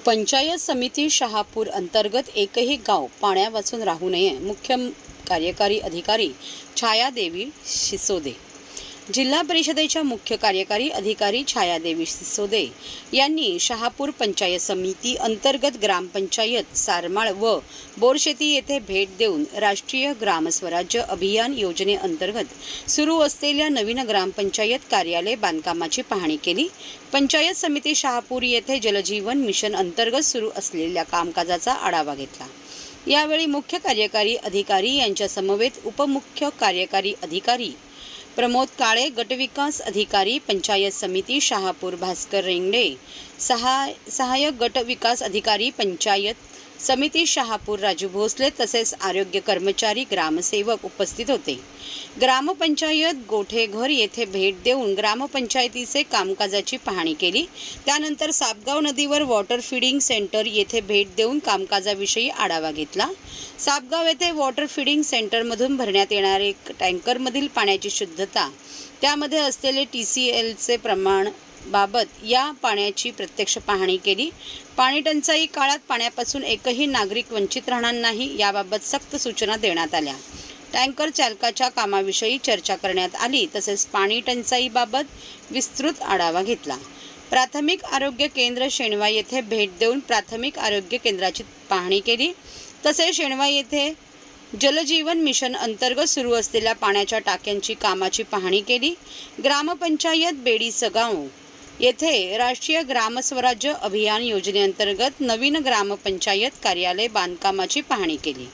पंचायत समिती शहापूर अंतर्गत एकही गाव पाण्यावाचून राहू नये. मुख्य कार्यकारी अधिकारी छायादेवी सिसोदे. जिल्हा परिषदेच्या मुख्य कार्यकारी अधिकारी छायादेवी सिसोदे यांनी शहापूर पंचायत समिती अंतर्गत ग्रामपंचायत सारमाळ व बोरशेती येथे भेट देऊन राष्ट्रीय ग्रामस्वराज्य अभियान योजनेअंतर्गत सुरू असलेल्या नवीन ग्रामपंचायत कार्यालय बांधकामाची पाहणी केली. पंचायत समिती शहापूर येथे जलजीवन मिशन अंतर्गत सुरू असलेल्या कामकाजाचा आढावा घेतला. यावेळी मुख्य कार्यकारी अधिकारी यांच्या समवेत उपमुख्य कार्यकारी अधिकारी प्रमोद काळे, गटविकास अधिकारी पंचायत समिती शहापूर भास्कर रेंगडे, सहाय्यक गट विकास अधिकारी पंचायत समिती शहापूर राजू भोसले तसेच आरोग्य कर्मचारी ग्रामसेवक उपस्थित होते. ग्रामपंचायत गोठेघर येथे भेट देऊन ग्रामपंचायतीचे कामकाजाची पाहणी केली. त्यानंतर सापगाव नदीवर वॉटर फीडिंग सेंटर येथे भेट देऊन कामकाजाविषयी आढावा घेतला. सापगाव येथे वॉटर फीडिंग सेंटरमधून भरण्यात येणारे टँकरमधील पाण्याची शुद्धता, त्यामध्ये असलेले TCLचे प्रमाण बाबत या पाण्याची प्रत्यक्ष पाहणी केली. पाणी टंचाई काळात पाण्यापासून एकही नागरिक वंचित राहणार नाही याबाबत सक्त सूचना देण्यात आल्या. टँकर चालकाच्या कामाविषयी चर्चा करण्यात आली. तसेच पाणी टंचाईबाबत विस्तृत आढावा घेतला. प्राथमिक आरोग्य केंद्र शेणवा येथे भेट देऊन प्राथमिक आरोग्य केंद्राची पाहणी केली. तसेच शेणवा येथे जलजीवन मिशन अंतर्गत सुरू असलेल्या पाण्याच्या टाक्यांची कामाची पाहणी केली. ग्रामपंचायत बेडीसगाव येथे राष्ट्रीय ग्रामस्वराज्य अभियान योजनेअंतर्गत नवीन ग्रामपंचायत कार्यालय बांधकामाची पाहणी केली.